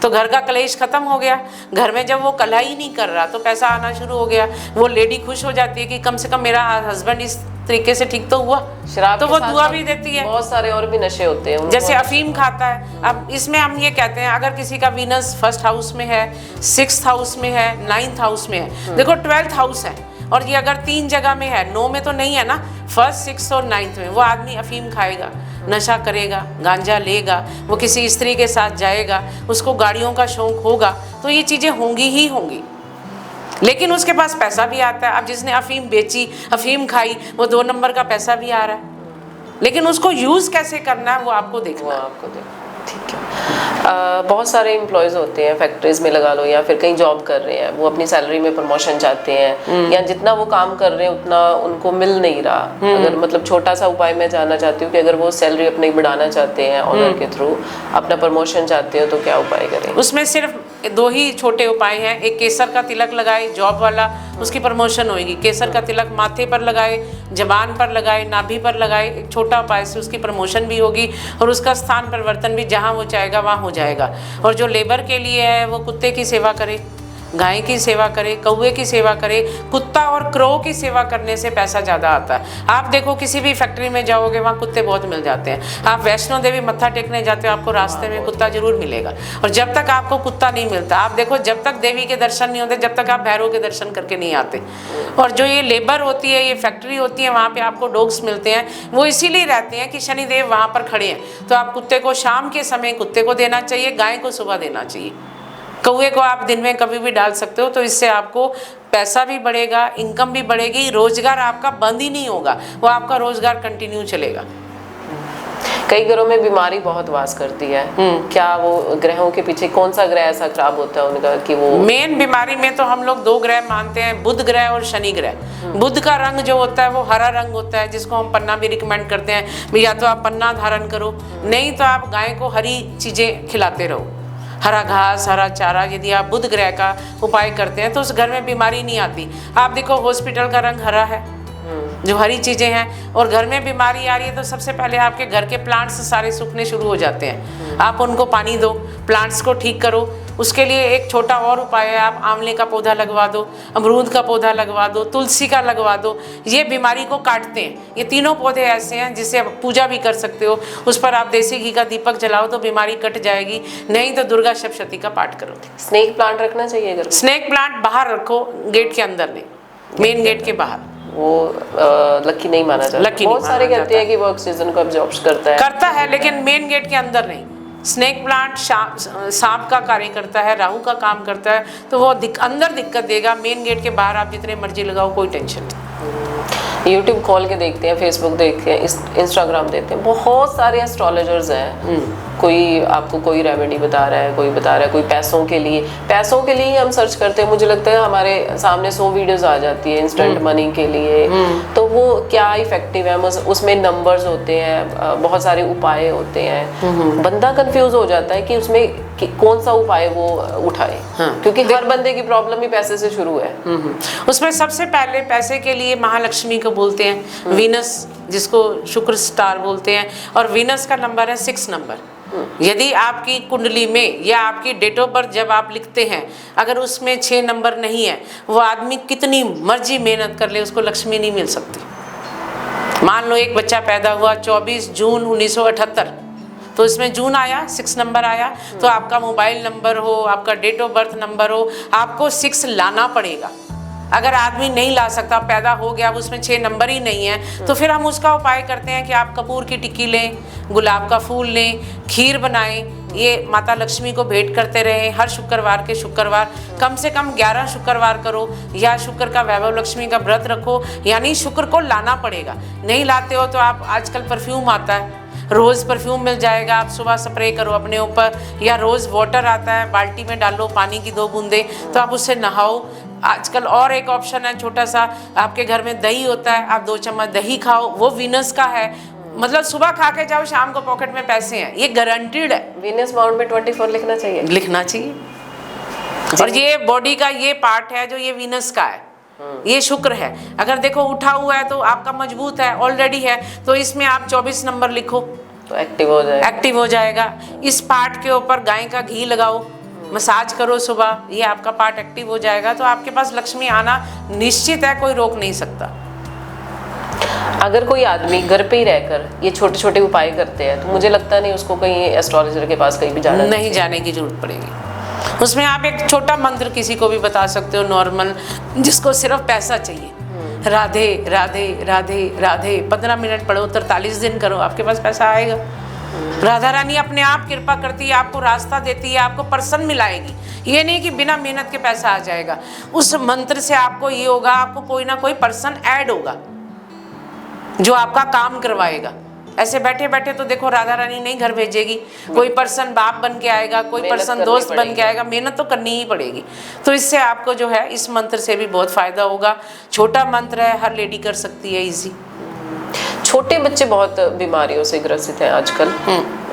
तो घर का कलेश खत्म हो गया। घर में जब वो कलाई नहीं कर रहा तो पैसा आना शुरू हो गया। वो लेडी खुश हो जाती है कि कम से कम मेरा हस्बैंड इस तरीके से ठीक तो हुआ। शराब तो वो दुआ भी देती है। बहुत सारे और भी नशे होते हैं, जैसे अफीम खाता है। अब इसमें हम ये कहते हैं, अगर किसी का वीनस 1st हाउस में है, 6th हाउस में है, 9th हाउस में है, देखो 12th हाउस है, और ये अगर 3 जगह में है, 9 में तो नहीं है ना, 1st, 6th और 9th में, वो आदमी अफीम खाएगा, नशा करेगा, गांजा लेगा, वो किसी स्त्री के साथ जाएगा, उसको गाड़ियों का शौक होगा, तो ये चीज़ें होंगी ही होंगी। लेकिन उसके पास पैसा भी आता है। अब जिसने अफीम बेची, अफीम खाई, वो 2 नंबर का पैसा भी आ रहा है, लेकिन उसको यूज़ कैसे करना है वो आपको देखना है। ठीक है। बहुत सारे एम्प्लॉयज़ होते हैं, फैक्ट्रीज में लगा लो या फिर कहीं जॉब कर रहे हैं, वो अपनी सैलरी में प्रमोशन चाहते हैं, या जितना वो काम कर रहे हैं उतना उनको मिल नहीं रहा। अगर मतलब छोटा सा उपाय मैं जानना चाहती हूँ कि अगर वो सैलरी अपनी बढ़ाना चाहते हैं ऑनर के थ्रू, अपना प्रमोशन चाहते हो, तो क्या उपाय करें? उसमें सिर्फ 2 ही छोटे उपाय हैं। एक केसर का तिलक लगाए, जॉब वाला, उसकी प्रमोशन होगी। केसर का तिलक माथे पर लगाए, जबान पर लगाए, नाभि पर लगाए, एक छोटा उपाय से उसकी प्रमोशन भी होगी और उसका स्थान परिवर्तन भी जहाँ वो चाहेगा वहाँ हो जाएगा। और जो लेबर के लिए है वो कुत्ते की सेवा करे, गाय की सेवा करे, कौवे की सेवा करे। कुत्ता और क्रो की सेवा करने से पैसा ज़्यादा आता है। आप देखो किसी भी फैक्ट्री में जाओगे वहाँ कुत्ते बहुत मिल जाते हैं। आप वैष्णो देवी मत्था टेकने जाते हो, आपको रास्ते में कुत्ता जरूर मिलेगा। और जब तक आपको कुत्ता नहीं मिलता, आप देखो जब तक देवी के दर्शन नहीं होते, जब तक आप भैरव के दर्शन करके नहीं आते। और जो ये लेबर होती है, ये फैक्ट्री होती है, वहाँ पर आपको डॉग्स मिलते हैं। वो इसीलिए रहते हैं कि शनिदेव वहाँ पर खड़े हैं। तो आप कुत्ते को शाम के समय कुत्ते को देना चाहिए, गाय को सुबह देना चाहिए, कौवे को आप दिन में कभी भी डाल सकते हो। तो इससे आपको पैसा भी बढ़ेगा, इनकम भी बढ़ेगी, रोजगार आपका बंद ही नहीं होगा, वो आपका रोजगार कंटिन्यू चलेगा। कई घरों में बीमारी बहुत वास करती है, क्या वो ग्रहों के पीछे कौन सा ग्रह ऐसा खराब होता है उनका कि वो? मेन बीमारी में तो हम लोग 2 ग्रह मानते हैं, बुध ग्रह और शनि ग्रह। बुध का रंग जो होता है वो हरा रंग होता है, जिसको हम पन्ना भी रिकमेंड करते हैं। या तो आप पन्ना धारण करो, नहीं तो आप गाय को हरी चीजें खिलाते रहो, हरा घास, हरा चारा। यदि आप बुध ग्रह का उपाय करते हैं तो उस घर में बीमारी नहीं आती। आप देखो हॉस्पिटल का रंग हरा है, जो हरी चीज़ें हैं। और घर में बीमारी आ रही है तो सबसे पहले आपके घर के प्लांट्स सारे सूखने शुरू हो जाते हैं, आप उनको पानी दो, प्लांट्स को ठीक करो। उसके लिए एक छोटा और उपाय है, आप आंवले का पौधा लगवा दो, अमरूद का पौधा लगवा दो, तुलसी का लगवा दो। ये बीमारी को काटते हैं। ये तीनों पौधे ऐसे हैं जिससे आप पूजा भी कर सकते हो। उस पर आप देसी घी का दीपक जलाओ तो बीमारी कट जाएगी, नहीं तो दुर्गा सप्तशती का पाठ करो। स्नेक प्लांट रखना चाहिए घर में? स्नेक प्लांट बाहर रखो, गेट के अंदर नहीं, मेन गेट के बाहर। वो लकी नहीं माना जाता। लकी बहुत नहीं सारे माना कहते हैं कि वो ऑक्सीजन को अब्जॉर्ब करता है, लेकिन मेन गेट के अंदर नहीं। स्नेक प्लांट सांप का कार्य करता है, राहु का काम करता है, तो वो अंदर दिक्कत देगा। मेन गेट के बाहर आप जितने मर्जी लगाओ, कोई टेंशन नहीं। यूट्यूब खोल के देखते हैं, फेसबुक देखते हैं, इंस्टाग्राम देखते हैं, बहुत सारे एस्ट्रोलॉजर्स हैं। कोई आपको कोई रेमेडी बता रहा है, कोई बता रहा है कोई पैसों के लिए ही हम सर्च करते हैं। मुझे लगता है हमारे सामने 100 वीडियोस आ जाती है इंस्टेंट मनी के लिए। तो वो क्या इफेक्टिव है? उसमें नंबर्स होते हैं, बहुत सारे उपाय होते हैं। बंदा कंफ्यूज हो जाता है कि उसमें कौन सा उपाय वो उठाए। क्योंकि हर बंदे की प्रॉब्लम ही पैसे से शुरू है। उसमें सबसे पहले पैसे के लिए महालक्ष्मी को बोलते हैं, वीनस जिसको शुक्र स्टार बोलते हैं, और वीनस का नंबर है 6 नंबर। यदि आपकी कुंडली में या आपकी डेट ऑफ बर्थ जब आप लिखते हैं अगर उसमें 6 नंबर नहीं है, वो आदमी कितनी मर्जी मेहनत कर ले उसको लक्ष्मी नहीं मिल सकती। मान लो एक बच्चा पैदा हुआ 24 जून 1978, तो इसमें जून आया, 6 नंबर आया, तो आपका मोबाइल नंबर हो, आपका डेट ऑफ बर्थ नंबर हो, आपको 6 लाना पड़ेगा। अगर आदमी नहीं ला सकता, पैदा हो गया, अब उसमें 6 नंबर ही नहीं है, तो फिर हम उसका उपाय करते हैं कि आप कपूर की टिक्की लें, गुलाब का फूल लें, खीर बनाएं, ये माता लक्ष्मी को भेंट करते रहें। हर शुक्रवार के शुक्रवार कम से कम 11 शुक्रवार करो, या शुक्र का वैभव लक्ष्मी का व्रत रखो, यानी शुक्र को लाना पड़ेगा। नहीं लाते हो तो आप, आजकल परफ्यूम आता है, रोज़ परफ्यूम मिल जाएगा, आप सुबह स्प्रे करो अपने ऊपर, या रोज़ वाटर आता है, बाल्टी में डालो पानी की 2 बूंदे, तो आप उससे नहाओ। आजकल और एक ऑप्शन है छोटा सा, आपके घर में दही होता है, आप 2 चम्मच दही खाओ, वो वीनस का है। मतलब सुबह खा के जाओ, शाम को पॉकेट में पैसे हैं, ये गारंटीड है। वीनस माउंट में 24 लिखना चाहिए, लिखना चाहिए। और ये बॉडी का ये पार्ट है जो ये वीनस का है, ये शुक्र है। अगर देखो उठा हुआ है तो आपका मजबूत है, ऑलरेडी है, तो इसमें आप 24 नंबर लिखो तो एक्टिव हो जाएगा। इस पार्ट के ऊपर गाय का घी लगाओ, मसाज करो सुबह, ये आपका पार्ट एक्टिव हो जाएगा, तो आपके पास लक्ष्मी आना निश्चित है, कोई रोक नहीं सकता। अगर कोई आदमी घर पे ही रहकर ये छोटे छोटे उपाय करते हैं तो मुझे लगता नहीं उसको कहीं एस्ट्रोलॉजर के पास कहीं भी जाना नहीं जाने की जरूरत पड़ेगी। उसमें आप एक छोटा मंत्र किसी को भी बता सकते हो, नॉर्मल, जिसको सिर्फ पैसा चाहिए। राधे राधे राधे राधे 15 मिनट पढ़ो, 43 दिन करो, आपके पास पैसा आएगा। राधा रानी अपने आप कृपा करती है, आपको रास्ता देती है, आपको पर्सन मिलाएगी। ये नहीं कि बिना मेहनत के पैसा आ जाएगा। उस मंत्र से आपको ये होगा, आपको कोई ना कोई पर्सन ऐड होगा जो आपका काम करवाएगा। ऐसे बैठे बैठे तो देखो राधा रानी नहीं घर भेजेगी, कोई पर्सन बाप बन के आएगा, कोई पर्सन दोस्त बन के आएगा, मेहनत तो करनी ही पड़ेगी। तो इससे आपको जो है इस मंत्र से भी बहुत फायदा होगा। छोटा मंत्र है, हर लेडी कर सकती है, इजी। छोटे बच्चे बहुत बीमारियों से ग्रसित हैं आजकल,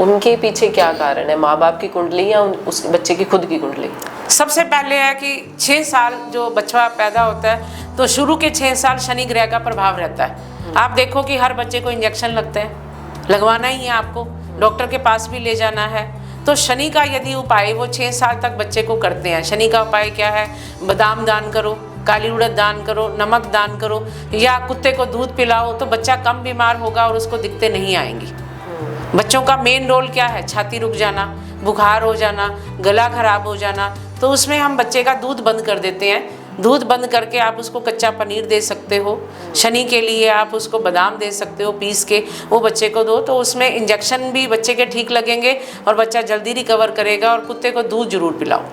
उनके पीछे क्या कारण है? माँ बाप की कुंडली या उस बच्चे की खुद की कुंडली? सबसे पहले है कि 6 साल जो बच्चा पैदा होता है तो शुरू के 6 साल शनि ग्रह का प्रभाव रहता है। आप देखो कि हर बच्चे को इंजेक्शन लगते हैं, लगवाना ही है आपको, डॉक्टर के पास भी ले जाना है। तो शनि का यदि उपाय वो 6 साल तक बच्चे को करते हैं। शनि का उपाय क्या है? बादाम दान करो, काली उड़द दान करो, नमक दान करो, या कुत्ते को दूध पिलाओ, तो बच्चा कम बीमार होगा और उसको दिक्कतें नहीं आएंगी। बच्चों का मेन रोल क्या है? छाती रुक जाना, बुखार हो जाना, गला खराब हो जाना, तो उसमें हम बच्चे का दूध बंद कर देते हैं। दूध बंद करके आप उसको कच्चा पनीर दे सकते हो। शनि के लिए आप उसको बादाम दे सकते हो, पीस के वो बच्चे को दो, तो उसमें इंजेक्शन भी बच्चे के ठीक लगेंगे और बच्चा जल्दी रिकवर करेगा। और कुत्ते को दूध जरूर पिलाओ।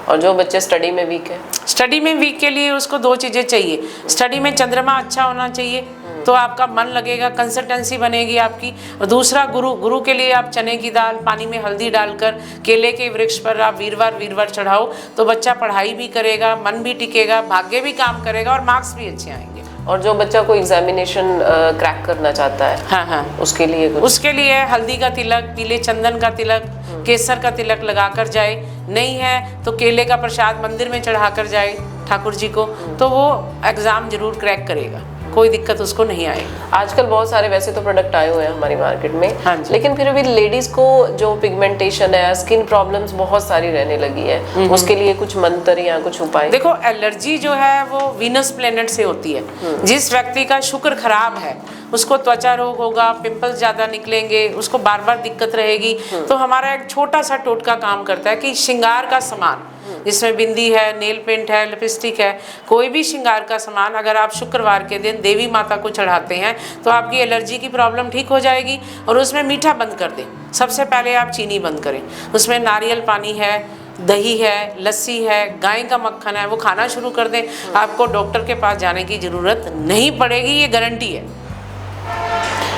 और जो बच्चे स्टडी में वीक है, स्टडी में वीक के लिए उसको 2 चीज़ें चाहिए। स्टडी में चंद्रमा अच्छा होना चाहिए, तो आपका मन लगेगा, कंसिस्टेंसी बनेगी आपकी। और दूसरा गुरु के लिए आप चने की दाल पानी में हल्दी डालकर केले के वृक्ष पर आप वीरवार चढ़ाओ, तो बच्चा पढ़ाई भी करेगा, मन भी टिकेगा, भाग्य भी काम करेगा और मार्क्स भी अच्छे आएंगे। और जो बच्चा कोई एग्जामिनेशन क्रैक करना चाहता है, हाँ, उसके लिए हल्दी का तिलक, पीले चंदन का तिलक, केसर का तिलक लगाकर जाए। नहीं है तो केले का प्रसाद मंदिर में चढ़ाकर जाए ठाकुर जी को, तो वो एग्जाम जरूर क्रैक करेगा। कोई दिक्कत उसको नहीं आएगी। आजकल बहुत सारे वैसे तो प्रोडक्ट आए हुए हैं हमारी मार्केट में, हाँ जी। लेकिन फिर भी लेडीज को जो पिगमेंटेशन है, स्किन प्रॉब्लम्स बहुत सारी रहने लगी है, उसके लिए कुछ मंत्र या कुछ उपाय? देखो, एलर्जी जो है वो वीनस प्लेनेट से होती है। जिस व्यक्ति का शुक्र खराब है उसको त्वचा रोग होगा, पिंपल्स ज़्यादा निकलेंगे, उसको बार बार दिक्कत रहेगी। तो हमारा एक छोटा सा टोटका काम करता है कि श्रृंगार का सामान, जिसमें बिंदी है, नेल पेंट है, लिपस्टिक है, कोई भी श्रृंगार का सामान अगर आप शुक्रवार के दिन देवी माता को चढ़ाते हैं तो आपकी एलर्जी की प्रॉब्लम ठीक हो जाएगी। और उसमें मीठा बंद कर दें। सबसे पहले आप चीनी बंद करें, उसमें नारियल पानी है, दही है, लस्सी है, गाय का मक्खन है, वो खाना शुरू कर दें। आपको डॉक्टर के पास जाने की ज़रूरत नहीं पड़ेगी, ये गारंटी है।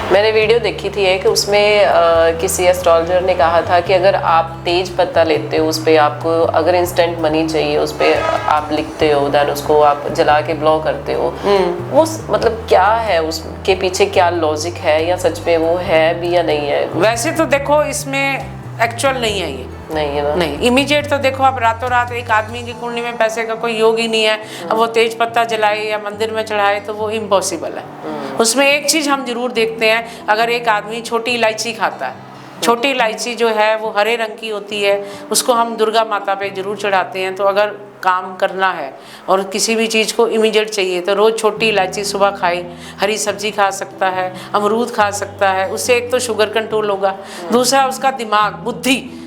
मैंने वीडियो देखी थी एक, उसमें किसी एस्ट्रोलॉजर ने कहा था कि अगर आप तेज पत्ता लेते हो, उस पर आपको अगर इंस्टेंट मनी चाहिए, उस पर आप लिखते हो, देन उसको आप जला के ब्लॉ करते हो, वो मतलब क्या है, उसके पीछे क्या लॉजिक है, या सच में वो है भी या नहीं है? वैसे तो देखो, इसमें एक्चुअल नहीं है, ये नहीं है ना? नहीं, इमीडिएट तो देखो आप रातों रात एक आदमी की कुंडली में पैसे का कोई योग ही नहीं है, अब वो तेज पत्ता जलाए या मंदिर में चढ़ाए तो वो इम्पॉसिबल है। उसमें एक चीज़ हम जरूर देखते हैं, अगर एक आदमी छोटी इलायची खाता है, छोटी इलायची जो है वो हरे रंग की होती है, उसको हम दुर्गा माता पे जरूर चढ़ाते हैं। तो अगर काम करना है और किसी भी चीज़ को इमीडिएट चाहिए तो रोज़ छोटी इलायची सुबह खाए, हरी सब्जी खा सकता है, अमरूद खा सकता है, उससे एक तो शुगर कंट्रोल होगा, दूसरा उसका दिमाग,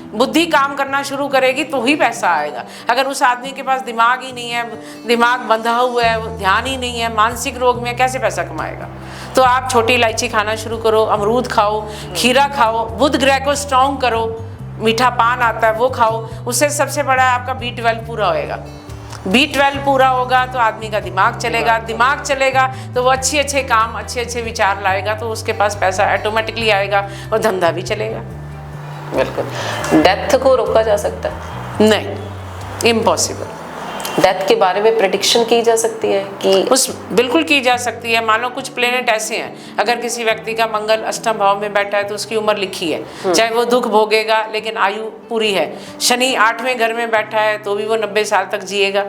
बुद्धि काम करना शुरू करेगी तो ही पैसा आएगा। अगर उस आदमी के पास दिमाग ही नहीं है, दिमाग बंधा हुआ है, ध्यान ही नहीं है, मानसिक रोग में, कैसे पैसा कमाएगा? तो आप छोटी इलायची खाना शुरू करो, अमरूद खाओ, खीरा खाओ, बुध ग्रह को स्ट्रॉन्ग करो, मीठा पान आता है वो खाओ, उससे सबसे बड़ा आपका B12 पूरा होएगा। B12 पूरा होगा तो आदमी का दिमाग चलेगा, दिमाग चलेगा तो वो अच्छे काम, अच्छे विचार लाएगा, तो उसके पास पैसा ऑटोमेटिकली आएगा और धंधा भी चलेगा। बिल्कुल। डेथ को रोका जा सकता है? नहीं, इम्पॉसिबल। डेथ के बारे में प्रेडिक्शन की जा सकती है कि बिल्कुल की जा सकती है। मान लो कुछ प्लेनेट ऐसे हैं, अगर किसी व्यक्ति का मंगल अष्टम भाव में बैठा है तो उसकी उम्र लिखी है, चाहे वो दुख भोगेगा लेकिन आयु पूरी है। शनि 8वें घर में बैठा है तो भी वो 90 साल तक जिएगा,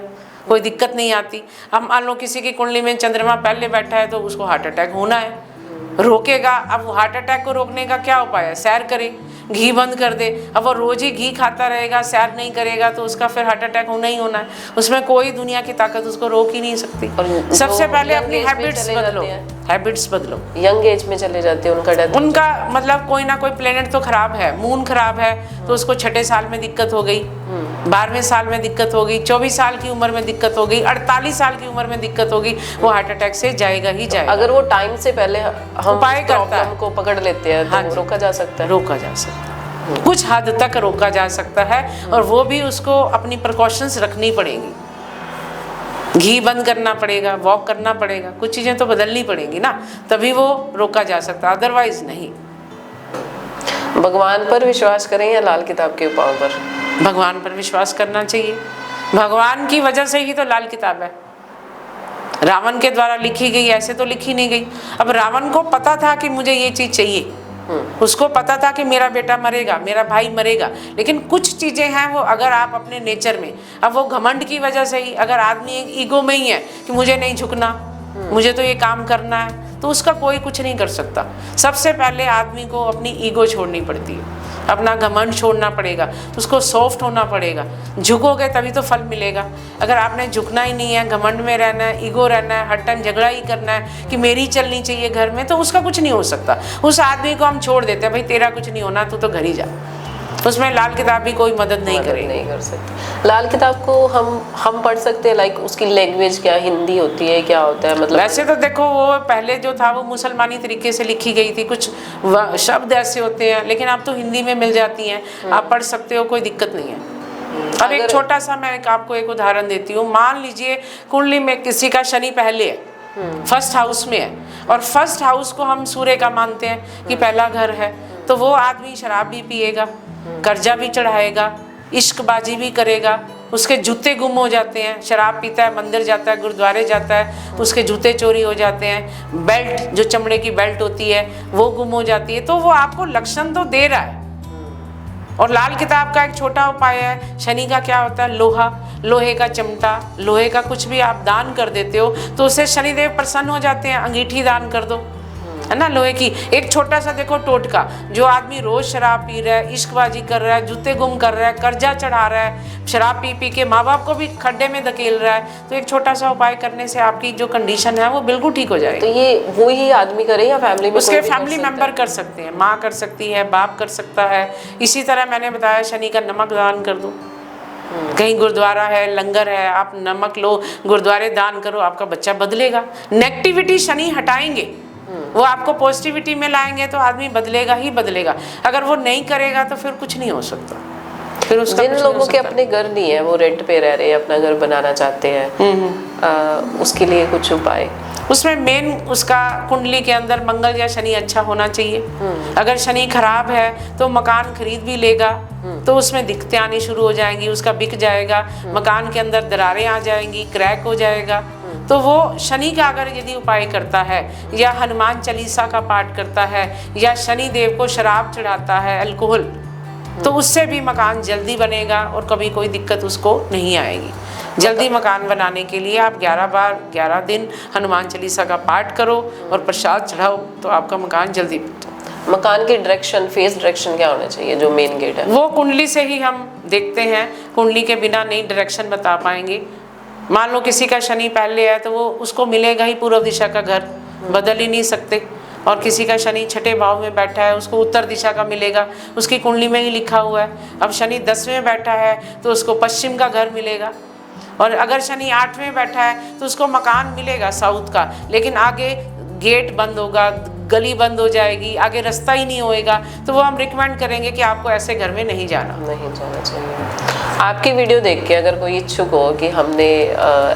कोई दिक्कत नहीं आती। अब मान लो किसी की कुंडली में चंद्रमा पहले बैठा है तो उसको हार्ट अटैक होना है, रोकेगा। अब हार्ट अटैक को रोकने का क्या उपाय है? सैर करे, घी बंद कर दे। अब वो रोज ही घी खाता रहेगा, सैर नहीं करेगा तो उसका फिर हार्ट अटैक होना ही होना है। उसमें कोई दुनिया की ताकत उसको रोक ही नहीं सकती। सबसे पहले अपनी हैबिट्स बदलो, हैबिट्स बदलो। यंग एज में चले जाते हैं उनका डेथ, उनका मतलब कोई ना कोई प्लेनेट तो खराब है, मून खराब है तो उसको 6ठे साल में दिक्कत हो गई, 12वें साल में दिक्कत हो गई, 24 साल की उम्र में दिक्कत हो गई, 48 साल की उम्र में दिक्कत होगी, वो हार्ट अटैक से जाएगा ही जाएगा। अगर वो टाइम से पहले हम उपाय करता है, को पकड़ लेते हैं तो रोका जा सकता है। रोका जा सकता है, कुछ हद तक रोका जा सकता है, और वो भी उसको अपनी प्रिकॉशंस रखनी पड़ेगी। घी बंद करना पड़ेगा, वॉक करना पड़ेगा, कुछ चीज़ें तो बदलनी पड़ेंगी ना, तभी वो रोका जा सकता है, अदरवाइज नहीं। भगवान पर विश्वास करें या लाल किताब के उपायों पर? भगवान पर विश्वास करना चाहिए। भगवान की वजह से ही तो लाल किताब है, रावण के द्वारा लिखी गई, ऐसे तो लिखी नहीं गई। अब रावण को पता था कि मुझे ये चीज़ चाहिए, उसको पता था कि मेरा बेटा मरेगा, मेरा भाई मरेगा, लेकिन कुछ चीज़ें हैं वो अगर आप अपने नेचर में, अब वो घमंड की वजह से ही, अगर आदमी एक ईगो में ही है कि मुझे नहीं झुकना, मुझे तो ये काम करना है, तो उसका कोई कुछ नहीं कर सकता। सबसे पहले आदमी को अपनी ईगो छोड़नी पड़ती है, अपना घमंड छोड़ना पड़ेगा, उसको सॉफ्ट होना पड़ेगा। झुकोगे तभी तो फल मिलेगा। अगर आपने झुकना ही नहीं है, घमंड में रहना है, ईगो रहना है, हर टाइम झगड़ा ही करना है कि मेरी चलनी चाहिए घर में, तो उसका कुछ नहीं हो सकता। उस आदमी को हम छोड़ देते हैं, भाई तेरा कुछ नहीं होना, तू तो घर ही जा। उसमें लाल किताब भी कोई मदद नहीं करेगी, नहीं कर सकती। लाल किताब को हम पढ़ सकते हैं, लाइक उसकी लैंग्वेज क्या, हिंदी होती है, क्या होता है? मतलब वैसे तो देखो वो पहले जो था वो मुसलमानी तरीके से लिखी गई थी, कुछ शब्द ऐसे होते हैं, लेकिन अब तो हिंदी में मिल जाती हैं, आप पढ़ सकते हो, कोई दिक्कत नहीं है। अब एक छोटा सा मैं आपको एक उदाहरण देती हूँ। मान लीजिए कुंडली में किसी का शनि पहले है, फर्स्ट हाउस में है, और फर्स्ट हाउस को हम सूर्य का मानते हैं कि पहला घर है, तो वो आदमी शराब भी पिएगा, कर्जा भी चढ़ाएगा, इश्कबाजी भी करेगा, उसके जूते गुम हो जाते हैं, शराब पीता है, मंदिर जाता है, गुरुद्वारे जाता है, उसके जूते चोरी हो जाते हैं, बेल्ट जो चमड़े की बेल्ट होती है वो गुम हो जाती है। तो वो आपको लक्षण तो दे रहा है और लाल किताब का एक छोटा उपाय है, शनि का क्या होता है, लोहा, लोहे का चिमटा, लोहे का कुछ भी आप दान कर देते हो तो उससे शनिदेव प्रसन्न हो जाते हैं। अंगीठी दान कर दो, है ना, लोहे की। एक छोटा सा देखो टोटका, जो आदमी रोज शराब पी रहा है, इश्कबाजी कर रहा है, जूते गुम कर रहा है, कर्जा चढ़ा रहा है, शराब पी पी के माँ बाप को भी खड्डे में धकेल रहा है, तो एक छोटा सा उपाय करने से आपकी जो कंडीशन है वो बिल्कुल ठीक हो जाएगी। तो ये वो ही आदमी करे या फैमिली में उसके कोई भी कर फैमिली सकता मेंबर कर सकते हैं, माँ कर सकती है, बाप कर सकता है। इसी तरह मैंने बताया शनि का नमक दान कर दो। कहीं गुरुद्वारा है, लंगर है, आप नमक लो, गुरुद्वारे दान करो, आपका बच्चा बदलेगा। नेगेटिविटी शनि हटाएंगे, वो आपको पॉजिटिविटी में लाएंगे, तो आदमी बदलेगा ही बदलेगा। अगर वो नहीं करेगा तो फिर कुछ नहीं हो सकता। फिर उसका जिन कुछ नहीं हो लोगों के सकता। अपने घर नहीं है, वो रेंट पे रह रहे हैं, अपना घर बनाना चाहते हैं, उसके लिए कुछ उपाय? उसमें मेन उसका कुंडली के अंदर मंगल या शनि अच्छा होना चाहिए। अगर शनि खराब है तो मकान खरीद भी लेगा तो उसमें दिक्कतें आनी शुरू हो जाएंगी, उसका बिक जाएगा, मकान के अंदर दरारें आ जाएंगी, क्रैक हो जाएगा। तो वो शनि का अगर यदि उपाय करता है, या हनुमान चालीसा का पाठ करता है, या शनि देव को शराब चढ़ाता है, अल्कोहल, तो उससे भी मकान जल्दी बनेगा और कभी कोई दिक्कत उसको नहीं आएगी। जल्दी मकान बनाने के लिए आप 11 बार 11 दिन हनुमान चालीसा का पाठ करो और प्रसाद चढ़ाओ, तो आपका मकान जल्दी बन जाए। मकान की डायरेक्शन, फेस डायरेक्शन क्या होना चाहिए जो मेन गेट है? वो कुंडली से ही हम देखते हैं, कुंडली के बिना नहीं डायरेक्शन बता पाएंगे। मान लो किसी का शनि पहले है तो वो उसको मिलेगा ही पूर्व दिशा का घर, बदल ही नहीं सकते। और किसी का शनि छठे भाव में बैठा है, उसको उत्तर दिशा का मिलेगा, उसकी कुंडली में ही लिखा हुआ है। अब शनि 10वें में बैठा है तो उसको पश्चिम का घर मिलेगा, और अगर शनि 8वें में बैठा है तो उसको मकान मिलेगा साउथ का, लेकिन आगे गेट बंद होगा, गली बंद हो जाएगी, आगे रास्ता ही नहीं होएगा। तो वो हम रिकमेंड करेंगे कि आपको ऐसे घर में नहीं जाना चाहिए। आपकी वीडियो देख के अगर कोई इच्छुक हो कि हमने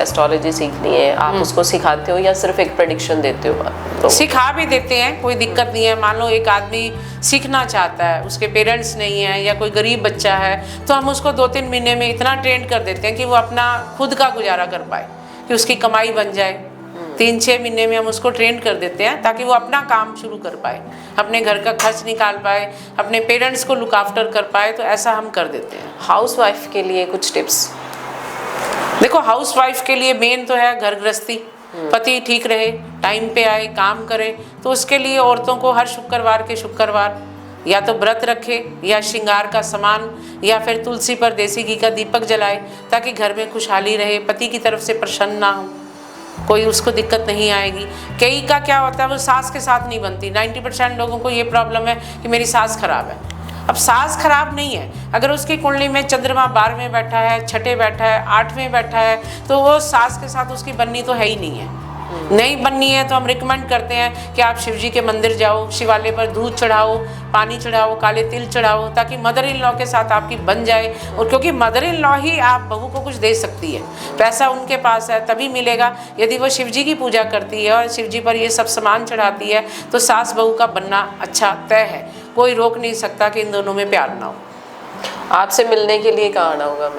एस्ट्रोलॉजी सीखनी है, आप उसको सिखाते हो या सिर्फ एक प्रेडिक्शन देते हो? तो सिखा भी देते हैं, कोई दिक्कत नहीं है। मान लो एक आदमी सीखना चाहता है, उसके पेरेंट्स नहीं है या कोई गरीब बच्चा है, तो हम उसको 2-3 महीने में इतना ट्रेन कर देते हैं कि वो अपना खुद का गुजारा कर पाए, कि उसकी कमाई बन जाए। 3-6 महीने में हम उसको ट्रेन कर देते हैं ताकि वो अपना काम शुरू कर पाए, अपने घर का खर्च निकाल पाए, अपने पेरेंट्स को लुक आफ्टर कर पाए, तो ऐसा हम कर देते हैं। हाउस वाइफ के लिए कुछ टिप्स? देखो, हाउस वाइफ के लिए मेन तो है घर गृहस्थी, पति ठीक रहे, टाइम पे आए, काम करे। तो उसके लिए औरतों को हर शुक्रवार के शुक्रवार या तो व्रत रखे, या श्रृंगार का सामान, या फिर तुलसी पर देसी घी का दीपक जलाए, ताकि घर में खुशहाली रहे, पति की तरफ से प्रसन्न ना हो, कोई उसको दिक्कत नहीं आएगी। कई का क्या होता है, वो सास के साथ नहीं बनती। 90% लोगों को ये प्रॉब्लम है कि मेरी सास खराब है। अब सास खराब नहीं है, अगर उसकी कुंडली में चंद्रमा 12वें बैठा है, छठे बैठा है, 8वें बैठा है, तो वो सास के साथ उसकी बननी तो है ही नहीं है। नहीं बननी है तो हम रिकमेंड करते हैं कि आप शिव जी के मंदिर जाओ, शिवालय पर दूध चढ़ाओ, पानी चढ़ाओ, काले तिल चढ़ाओ, ताकि मदर इन लॉ के साथ आपकी बन जाए। और क्योंकि मदर इन लॉ ही आप बहू को कुछ दे सकती है, पैसा उनके पास है तभी मिलेगा। यदि वो शिव जी की पूजा करती है और शिव जी पर ये सब सामान चढ़ाती है, तो सास बहू का बनना अच्छा तय है। कोई रोक नहीं सकता कि इन दोनों में प्यार ना हो। आपसे मिलने के लिए कहाँ आना होगा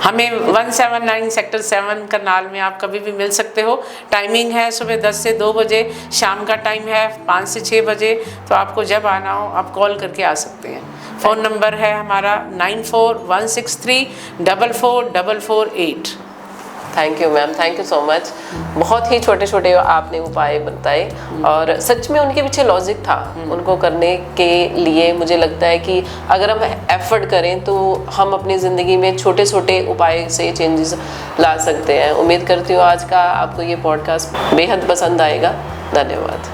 हमें 179 सेक्टर 7 करनाल में आप कभी भी मिल सकते हो। टाइमिंग है सुबह 10 से 2 बजे, शाम का टाइम है 5 से 6 बजे। तो आपको जब आना हो आप कॉल करके आ सकते हैं। फ़ोन नंबर है हमारा 9416344448। Thank you ma'am, thank you so much. बहुत ही छोटे छोटे आपने उपाय बताए और सच में उनके पीछे लॉजिक था। उनको करने के लिए मुझे लगता है कि अगर हम एफर्ट करें तो हम अपनी ज़िंदगी में छोटे छोटे उपाय से चेंजेस ला सकते हैं। उम्मीद करती हूँ आज का आपको ये पॉडकास्ट बेहद पसंद आएगा। धन्यवाद।